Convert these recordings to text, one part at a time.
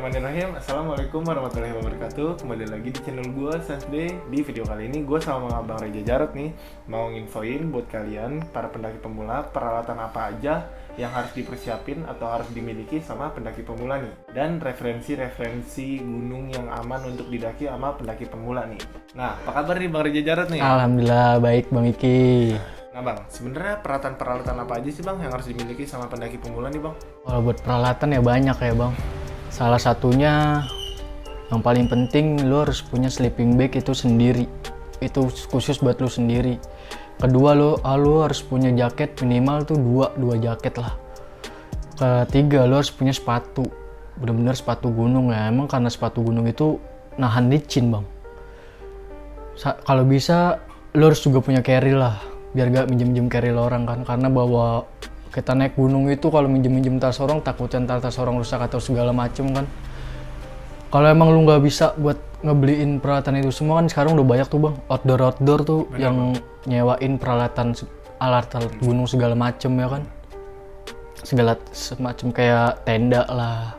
Bismillahirrahmanirrahim. Assalamualaikum warahmatullahi wabarakatuh. Kembali lagi di channel gue, Sasde. Di video kali ini gue sama Bang Reja Jarot nih mau nginfoin buat kalian para pendaki pemula peralatan apa aja yang harus dipersiapin atau harus dimiliki sama pendaki pemula nih, dan referensi gunung yang aman untuk didaki sama pendaki pemula nih. Nah, apa kabar nih Bang Reja Jarot nih? Alhamdulillah baik Bang Iki. Nah Bang, sebenarnya peralatan apa aja sih Bang yang harus dimiliki sama pendaki pemula nih Bang? Kalau buat peralatan ya banyak ya Bang. Salah satunya yang paling penting lu harus punya sleeping bag itu sendiri. Itu khusus buat lu sendiri. Kedua lu harus punya jaket minimal tuh dua jaket lah. Ketiga lu harus punya sepatu. Bener-bener sepatu gunung ya. Emang karena sepatu gunung itu nahan licin Bang. Kalau bisa lu harus juga punya carry lah. Biar gak minjem carry orang kan, karena bawa kita naik gunung itu kalau minjem tas orang takutnya ntar tas orang rusak atau segala macem kan. Kalau emang lu nggak bisa buat ngebeliin peralatan itu semua kan, sekarang udah banyak tuh Bang outdoor tuh. Bener, yang nyewain peralatan alat gunung segala macem ya kan, segala semacam kayak tenda lah.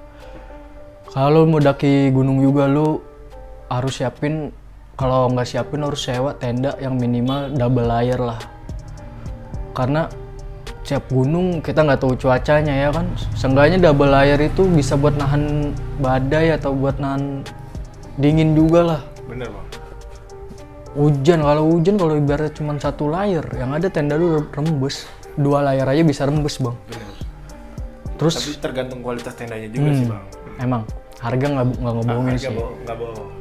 Kalau mau daki gunung juga lu harus siapin, kalau nggak siapin harus sewa tenda yang minimal double layer lah. Karena setiap gunung kita nggak tahu cuacanya ya kan. Seenggaknya double layer itu bisa buat nahan badai atau buat nahan dingin juga lah. Bener Bang. Hujan kalau ibaratnya cuma satu layer, yang ada tenda lu rembes. Dua layer aja bisa rembes Bang. Bener. Terus tapi tergantung kualitas tendanya juga sih Bang. Emang harga nggak ngebohongin sih. Nggak bohong.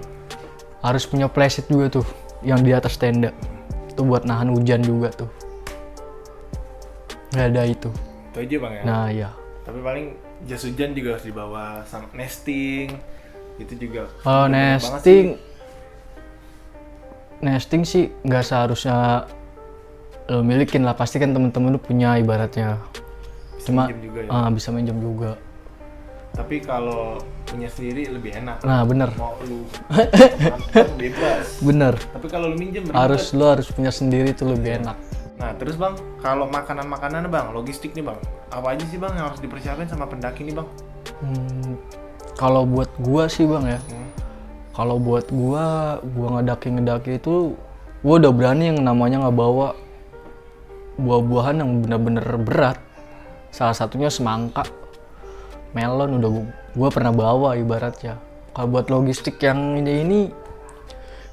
Harus punya playset juga tuh yang di atas tenda. Itu buat nahan hujan juga tuh. Nggak ada itu. Itu aja Bang ya? Nah iya. Tapi paling jas hujan juga harus dibawa, sama nesting. Itu juga. Kalau nesting sih nggak seharusnya lo milikin lah. Pasti kan temen-temen lo punya ibaratnya. Bisa minjem juga ya? Bisa minjem juga. Tapi kalau punya sendiri lebih enak. Nah bener. Mau lu bebas. Bener. Tapi kalau lu minjem Lo harus punya sendiri tuh lebih enak. Nah terus Bang, kalau makanan Bang, logistik nih Bang, apa aja sih Bang yang harus dipersiapin sama pendaki nih Bang? Kalau buat gua sih Bang ya, kalau buat gua ngedaki itu, gua udah berani yang namanya nggak bawa buah-buahan yang bener-bener berat. Salah satunya semangka, melon udah gua pernah bawa ibaratnya. Kalau buat logistik yang ini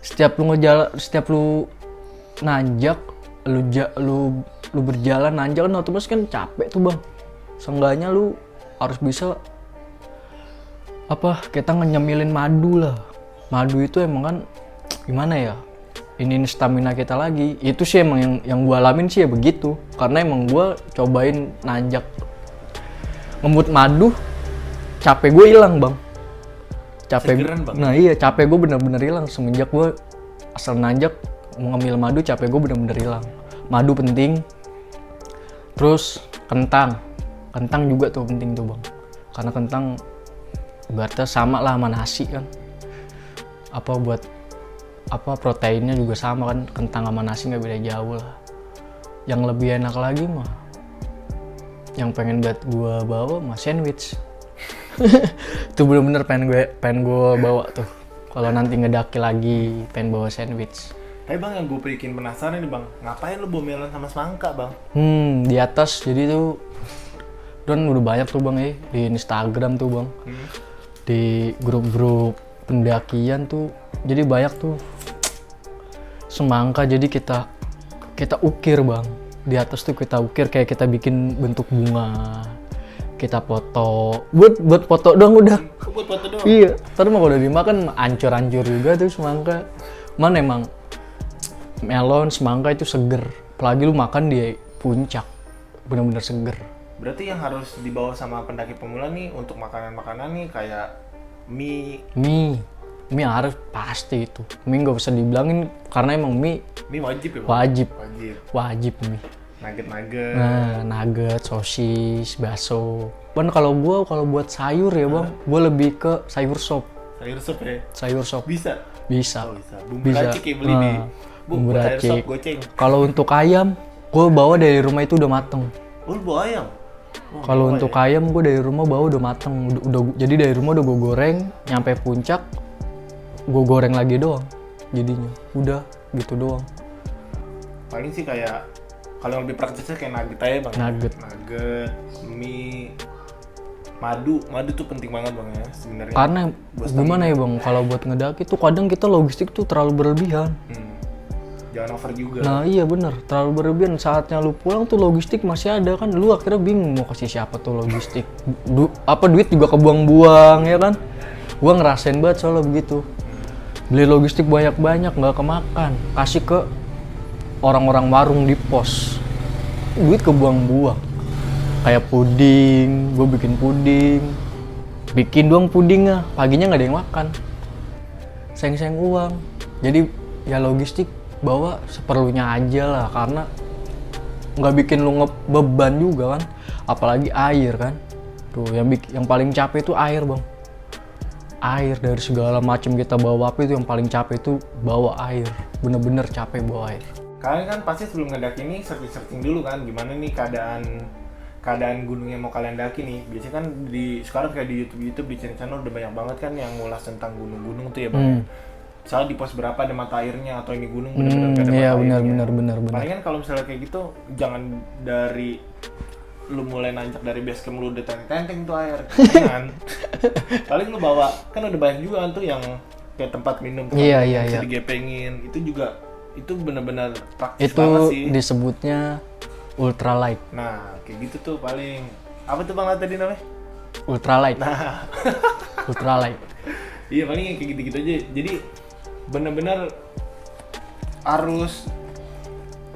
setiap lu nanjak, lu berjalan nanjak kan otomatis kan capek tuh Bang. Seenggaknya lu harus bisa kita nyemilin madu lah. Madu itu emang kan gimana ya, ini stamina kita lagi. Itu sih emang yang gua alamin sih ya begitu, karena emang gua cobain nanjak ngemut madu, capek gue hilang Bang. Segeran, Bang. Nah iya, capek gue bener-bener hilang semenjak gue asal nanjak mau ngambil madu. Capek gue bener-bener hilang. Madu penting, terus kentang juga tuh penting tuh Bang, karena kentang ibaratnya sama lah sama nasi kan, proteinnya juga sama kan, kentang sama nasi nggak beda jauh lah. Yang lebih enak lagi mah, yang pengen gue bawa mah sandwich. Itu bener-bener pengen gue bawa tuh kalau nanti ngedaki lagi, pengen bawa sandwich. Tapi Bang, yang gue bikin penasaran nih Bang, ngapain lu bawa melon sama semangka Bang? Di atas jadi tuh, dan udah banyak tuh Bang ya di Instagram tuh Bang, di grup-grup pendakian tuh, jadi banyak tuh semangka. Jadi kita ukir Bang, di atas tuh kita ukir kayak kita bikin bentuk bunga, kita foto, buat foto doang udah. Buat foto doang? Iya, terus mau udah dimakan ancur-ancur juga tuh semangka. Mana emang melon, semangka itu seger, apalagi lu makan di puncak, bener-bener seger. Berarti yang harus dibawa sama pendaki pemula nih untuk makanan nih kayak mie harus pasti itu. Mie nggak usah dibilangin karena emang mie wajib ya Bang? Wajib mie. Nugget. Nah, nugget, sosis, bakso. Kalau buat sayur ya Bang, gua lebih ke sayur sop. Sayur sop ya? Sayur sop. Bisa. Oh, bisa. Bumbu racik ya beli nih. Bumbu racik. Goceng. Kalau untuk ayam, gue bawa dari rumah itu udah mateng. Oh, lu bawa ayam? Oh, Kalau mewah untuk ya. ayam gue dari rumah bawa udah mateng, jadi dari rumah udah gue goreng, nyampe puncak gue goreng lagi doang. Jadinya udah gitu doang. Paling sih kayak kalau yang lebih praktisnya kayak nugget aja bang. Nugget. Nugget, mie, madu tuh penting banget bang ya sebenarnya. Karena Buat gimana ya bang, kalau buat ngedaki tuh kadang kita logistik tuh terlalu berlebihan. Jangan over juga. Nah iya bener, terlalu berlebihan. Saatnya lu pulang tuh logistik masih ada kan, lu akhirnya bingung mau kasih siapa tuh logistik. Duit juga kebuang-buang ya kan. Gua ngerasain banget soalnya begitu. Beli logistik banyak-banyak nggak kemakan, kasih ke orang-orang warung di pos. Duit kebuang-buang. Kayak puding, gue bikin puding. Bikin doang pudingnya, paginya nggak ada yang makan. Sayang-sayang uang. Jadi ya logistik bawa seperlunya aja lah, karena nggak bikin lu beban juga kan, apalagi air kan. Tuh yang paling capek itu air bang. Air dari segala macam kita bawa apa itu yang paling capek itu bawa air, bener-bener capek bawa air. Kalian kan pasti sebelum ngedaki ini searching dulu kan gimana nih keadaan gunung yang mau kalian daki nih. Biasanya kan sekarang kayak di YouTube di channel udah banyak banget kan yang ngulas tentang gunung-gunung tuh ya bang. Misalnya di pos berapa ada mata airnya atau ini gunung benar-benar gak ada mata Iya airnya. benar. Paling kan kalau misalnya kayak gitu jangan dari lu mulai nanjak dari base camp lu udah tenteng tuh air. Jangan. Paling lu bawa kan udah banyak juga kan tuh yang kayak tempat minum Iya. bisa digepengin. Itu juga itu benar-benar praktis Itu banget sih. disebutnya ultralight. Nah, kayak gitu tuh paling apa tuh bang tadi namanya? Ultralight. Nah, Ultralight. iya paling yang kayak gitu-gitu aja. Jadi benar-benar harus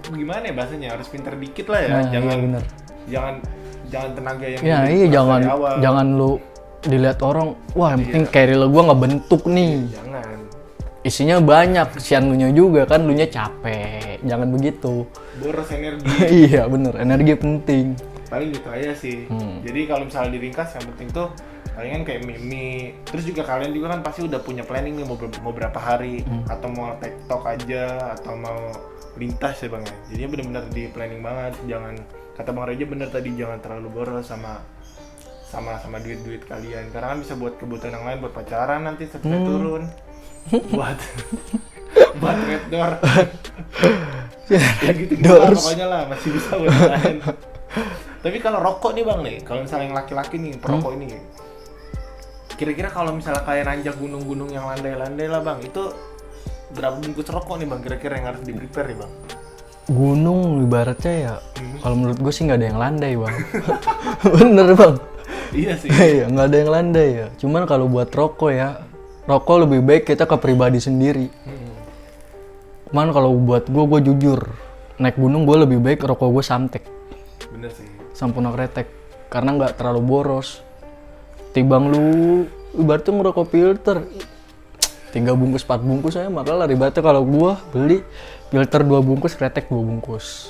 gimana ya bahasanya, harus pinter dikit lah ya. Nah, jangan iya bener. jangan tenaga yang Ya udah iya dikuras jangan dari awal. jangan lu dilihat orang, wah yang penting carry gua nggak bentuk nih. Jangan. Isinya banyak, kesian lu nya juga kan, lu nya capek. Jangan begitu. Boros energi. Iya bener, energi penting. Paling gitu aja sih. Jadi kalau misalnya diringkas yang penting tuh palingan kayak mimi. Terus juga kalian juga kan pasti udah punya planning nih mau berapa hari atau mau TikTok aja atau mau lintas ya bang ya. Jadinya benar-benar di planning banget. Jangan kata bang Reja bener tadi, jangan terlalu boros sama duit kalian. Karena kan bisa buat kebutuhan yang lain, buat pacaran nanti setelah turun. buat red door. Ya gitu pokoknya lah masih bisa buat yang lain. Tapi kalau rokok nih bang nih, kalau misalnya yang laki-laki nih perokok ini, kira-kira kalau misalnya kalian nanjak gunung-gunung yang landai-landai lah bang, itu berapa bungkus rokok nih bang kira-kira yang harus di prepare nih bang? Gunung ibaratnya ya, kalau menurut gue sih nggak ada yang landai bang. Bener bang. Iya sih. Iya nggak ada yang landai ya. Cuman kalau buat rokok ya, rokok lebih baik kita ke pribadi sendiri. Cuman kalau buat gue jujur, naik gunung gue lebih baik rokok gue Samtek. Bener sih. Sampurna Kretek, karena nggak terlalu boros. Timbang lu ibaratnya ngerokok filter 3 bungkus 4 bungkus aja, makanya ibaratnya kalau gua beli filter 2 bungkus, Kretek 2 bungkus.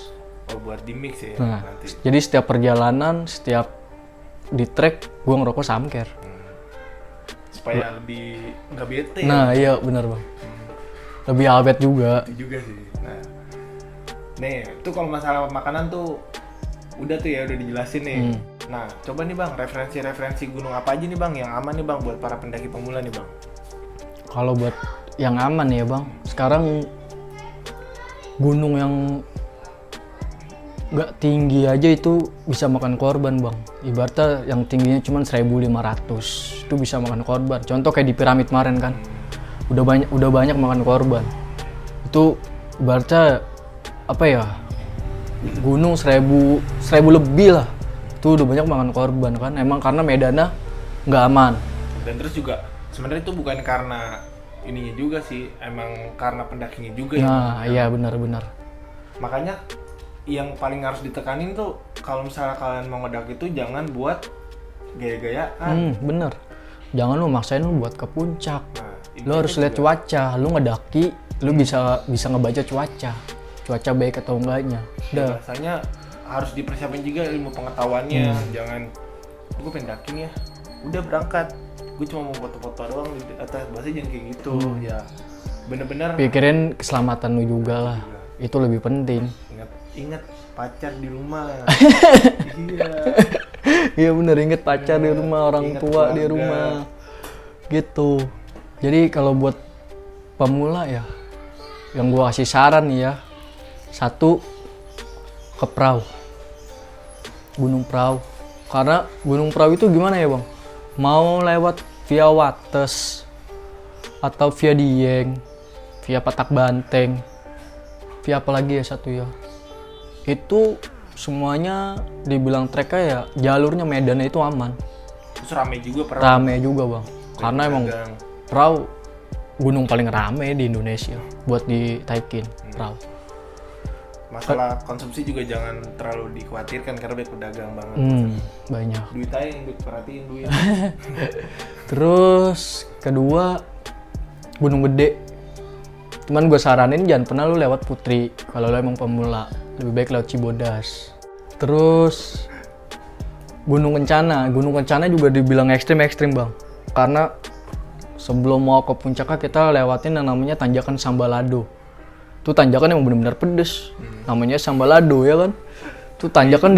Oh buat di mix ya Nah, nanti. jadi setiap perjalanan, setiap di trek gua ngerokok Samker. Supaya lebih nggak bete ya. Nah iya benar bang, lebih awet juga. Itu juga sih. Nah, nih tuh kalau masalah makanan tuh udah tuh ya udah dijelasin nih. Nah, coba nih bang referensi gunung apa aja nih bang yang aman nih bang buat para pendaki pemula nih bang. Kalau buat yang aman ya bang, sekarang gunung yang nggak tinggi aja itu bisa makan korban bang. Ibaratnya yang tingginya cuma 1.500 itu bisa makan korban. Contoh kayak di piramid kemarin kan, udah banyak makan korban. Itu ibaratnya apa ya, gunung 1.000 lebih lah. Itu udah banyak makan korban kan. Emang karena medannya nggak aman. Dan terus juga sebenarnya itu bukan karena ininya juga sih, emang karena pendakinya juga ya. Nah iya benar-benar. Makanya yang paling harus ditekanin tuh kalau misalnya kalian mau ngedaki itu jangan buat gaya-gayaan. Bener. Jangan lu maksain lu buat ke puncak. Nah, Lu harus lihat cuaca. Lu ngedaki, lu bisa ngebaca cuaca baik atau enggaknya. Udah. Biasanya harus dipersiapin juga ilmu pengetahuannya. Jangan gue pengen daki nih ya, udah berangkat, gue cuma mau foto-foto doang di atas, bahasa jangan kayak gitu. Ya bener-bener Pikirin keselamatan lu juga lah. Itu lebih penting. ingat pacar di rumah. Iya. Iya bener, inget pacar di rumah, orang inget tua di keluarga. rumah gitu. Jadi kalau buat pemula ya, yang gua kasih saran nih ya, satu, ke perahu, Gunung Prau. Karena Gunung Prau itu gimana ya bang, mau lewat via Wates atau via Dieng, via Patak Banteng, via apa lagi ya satu ya, itu semuanya dibilang treknya ya, jalurnya medannya itu aman. Terus rame juga perahu. Rame juga bang, karena emang Pedagang. perahu gunung paling rame di Indonesia buat ditaikin perahu. Masalah konsumsi juga jangan terlalu dikhawatirkan karena banyak pedagang banget. Banyak. Duit aja yang perhatiin duit. Terus kedua, Gunung Gede. Cuman gue saranin jangan pernah lu lewat Putri kalau lu emang pemula, lebih baik lewat Cibodas. Terus Gunung Kencana. Gunung Kencana juga dibilang ekstrim bang, karena sebelum mau ke puncaknya kita lewatin yang namanya tanjakan Sambalado. Tuh tanjakan emang benar-benar pedes. Namanya Sambalado ya kan. Tuh tanjakan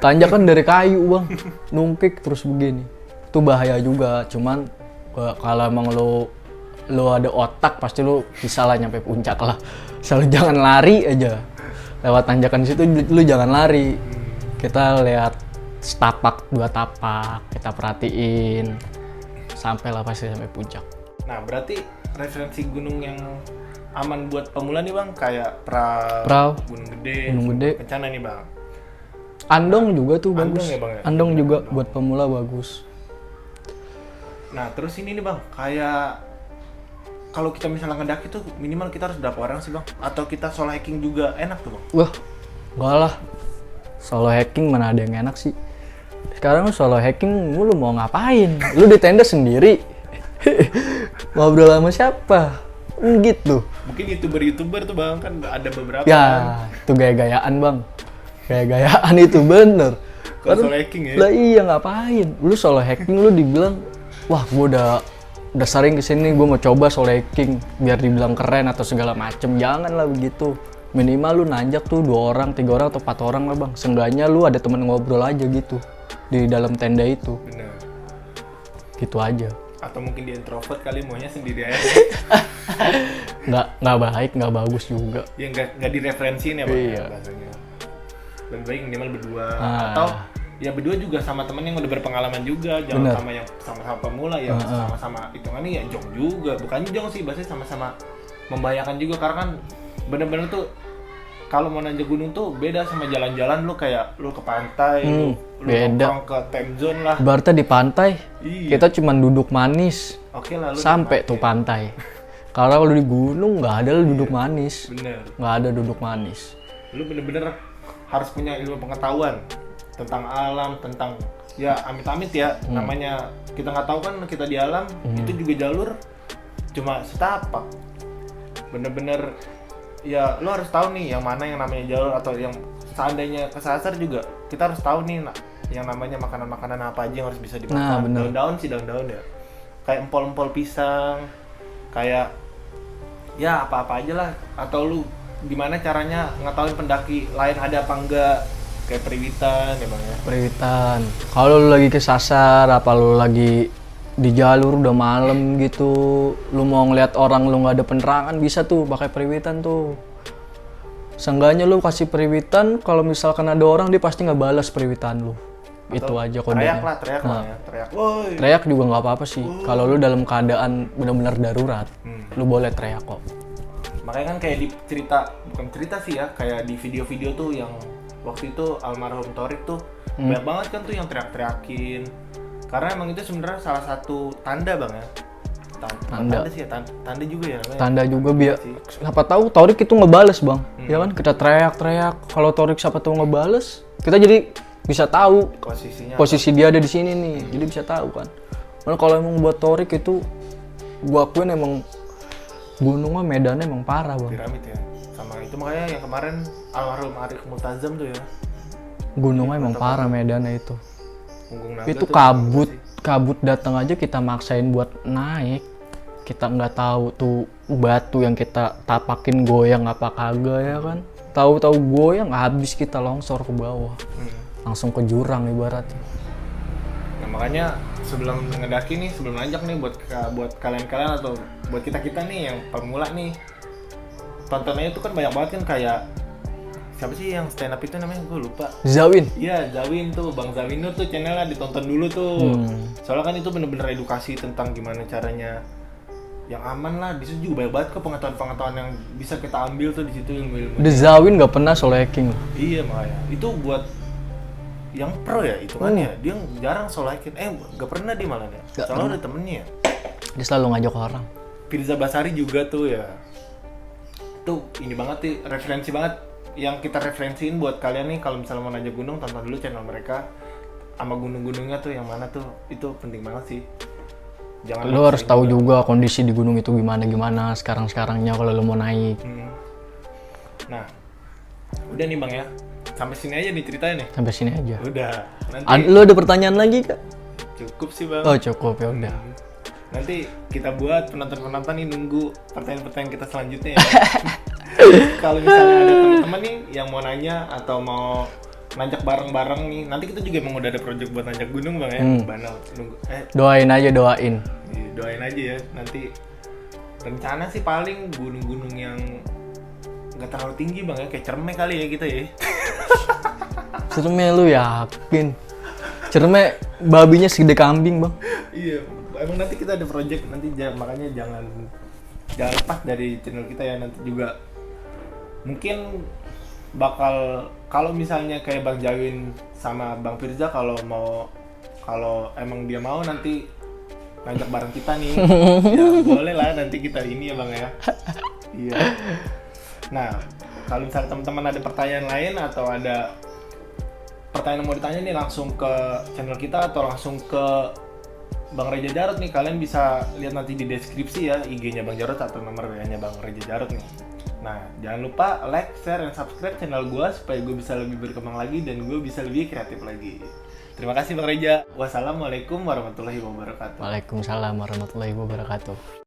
tanjakan dari kayu bang, nungkik terus begini. Itu bahaya juga. Cuman kalau emang lu ada otak pasti lu bisa lah nyampe puncak lah. Selalu jangan lari aja. Lewat tanjakan situ lu jangan lari. Kita lihat setapak, 2 tapak, kita perhatiin. Sampailah pasti sampai puncak. Nah, berarti referensi gunung yang aman buat pemula nih bang, kayak Prau, Gunung Gede, Gunung Gede. Kencana nih bang. Andong juga tuh bagus. Andong ya, Bang, ya? Andong juga buat pemula bagus. Nah terus ini nih bang, kayak kalau kita misalnya ngedaki tuh minimal kita harus berapa orang sih bang? Atau kita solo hiking juga enak tuh bang? Wah, enggak lah. Solo hiking mana ada yang enak sih. Sekarang lu solo hiking, lu mau ngapain? Lu di tenda sendiri. Ngobrol sama siapa? Gitu. Mungkin youtuber tuh bang, kan ada beberapa. Ya, itu gaya-gayaan bang. Gaya-gayaan itu bener. Kalau solo hiking ya? Lah iya ngapain? Lu solo hiking lu dibilang, wah gua udah sering kesini, gua mau coba solo hiking biar dibilang keren atau segala macem. Jangan lah begitu. Minimal lu nanjak tuh 2 orang, 3 orang atau 4 orang lah bang. Seenggaknya lu ada temen ngobrol aja gitu di dalam tenda itu. Bener. Gitu aja. Atau mungkin dia introvert kali, maunya sendiri aja. Nggak baik, nggak bagus juga. Ya nggak direferensiin ya bang, Iya. bahasanya. Lebih baik minimal berdua. Ah. Atau ya berdua juga sama temen yang udah berpengalaman juga. Jangan Bener. sama yang sama-sama pemula ya, sama-sama hitungannya ya jong juga. Bukan jong sih, bahasanya sama-sama membahayakan juga. Karena kan bener-bener tuh kalau mau nanjak gunung tuh beda sama jalan-jalan. Lu kayak lu ke pantai, lu beda. nongkrong ke time zone lah. Berarti di pantai Iya. kita cuma duduk manis Oke lah lu sampai tuh pantai. Karena kalau di gunung nggak ada lu duduk manis, bener. nggak ada duduk manis. Lu bener-bener harus punya ilmu pengetahuan tentang alam, tentang ya amit-amit ya, namanya kita nggak tahu kan kita di alam. Itu juga jalur cuma setapak. Bener-bener ya lu harus tahu nih yang mana yang namanya jalur, atau yang seandainya kesasar juga kita harus tahu nih yang namanya makanan-makanan apa aja yang harus bisa dimakan. Nah, bener. Daun-daun sih, daun-daun ya, kayak empol-empol pisang, kayak ya apa-apa aja lah. Atau lu gimana caranya ngetahuin pendaki lain ada apa enggak, kayak periwitan ya bang ya. Periwitan. Kalau lu lagi kesasar, apa lu lagi di jalur udah malam gitu, lu mau ngeliat orang lu nggak ada penerangan, bisa tuh pakai periwitan tuh. Seenggaknya lu kasih periwitan, kalau misalkan ada orang dia pasti nggak balas periwitan lu. Itu aja kodenya. Teriak lah ya, teriak. Woi. Teriak juga nggak apa-apa sih. Kalau lu dalam keadaan benar-benar darurat, lu boleh teriak kok. Makanya kan kayak di bukan cerita sih ya, kayak di video-video tuh yang waktu itu almarhum Torik tuh banyak banget kan tuh yang teriak-teriakin. Karena emang itu sebenarnya salah satu tanda bang ya. Tanda sih ya, tanda juga ya namanya. Tanda juga biar siapa tahu Torik itu ngebales bang, ya kan kita teriak-teriak. Kalau Torik siapa tahu ngebales, kita jadi bisa tahu posisi dia ada di sini nih, jadi bisa tahu kan. Karena kalau emang buat Torik itu, gua akuin emang gunungnya medannya emang parah bang. Piramid ya, sama itu makanya yang kemarin almarhum Arif Multazam tuh ya. Gunungnya emang parah medannya itu. Punggung Naga Itu tuh kabut datang aja kita maksain buat naik. Kita nggak tahu tuh batu yang kita tapakin goyang apa kagak ya kan. Tahu-tahu goyang habis kita longsor ke bawah. Langsung ke jurang ibaratnya. Nah makanya sebelum ngedaki nih, sebelum nanjak nih buat kalian-kalian atau buat kita-kita nih yang pemula nih, tontonannya itu kan banyak banget kan, kayak siapa sih yang stand up itu namanya, gue lupa. Zawin. Iya, Zawin tuh, Bang Zawin tuh channelnya ditonton dulu tuh. Soalnya kan itu bener-bener edukasi tentang gimana caranya yang aman lah. Di situ juga banyak banget kok pengetahuan-pengetahuan yang bisa kita ambil tuh di situ, ilmu-ilmu. The Zawin gak pernah solo hacking. Iya makanya. Itu buat yang pro ya itu kan ya. Dia jarang solo hacking. Gak pernah dia malah ya. Gak Soalnya ada temennya ya. Dia selalu ngajak orang. Firza Basari juga tuh ya. Tuh ini banget sih, referensi banget. Yang kita referensiin buat kalian nih kalau misalnya mau nanjak gunung, tonton dulu channel mereka sama gunung-gunungnya tuh yang mana tuh, itu penting banget sih. Jangan Lu harus tahu juga kondisi di gunung itu gimana sekarang-sekarangnya kalau lu mau naik. Nah, udah nih Bang ya, sampai sini aja nih ceritanya nih. Sampai sini aja. Udah. Nanti Lu ada pertanyaan lagi kak? cukup sih Bang. Oh cukup ya udah. Nanti kita buat penonton-penonton nih nunggu pertanyaan-pertanyaan kita selanjutnya ya. Kalau misalnya ada teman-teman nih yang mau nanya atau mau nanjak bareng-bareng nih, nanti kita juga emang udah ada project buat nanjak gunung Bang ya. Banal nunggu. Doain aja, doain. Doain aja ya. Nanti rencana sih paling gunung-gunung yang nggak terlalu tinggi Bang ya, kayak Cerme kali ya kita ya. Cerme lu yakin? Cerme babinya segede kambing Bang. Iya, emang nanti kita ada project nanti, makanya jangan lepas dari channel kita ya. Nanti juga mungkin bakal, kalau misalnya kayak Bang Jawin sama Bang Firza kalau emang dia mau nanti ngajak bareng kita nih, ya boleh lah nanti kita ini ya Bang ya. Iya. Nah, kalau misalnya teman-teman ada pertanyaan lain atau ada pertanyaan yang mau ditanya nih, langsung ke channel kita atau langsung ke Bang Reja Jarot nih, kalian bisa lihat nanti di deskripsi ya IG-nya Bang Jarot atau nomor WA-nya Bang Reja Jarot nih. Nah, jangan lupa like, share, dan subscribe channel gue supaya gue bisa lebih berkembang lagi dan gue bisa lebih kreatif lagi. Terima kasih Bang Reja. Wassalamualaikum warahmatullahi wabarakatuh. Waalaikumsalam warahmatullahi wabarakatuh.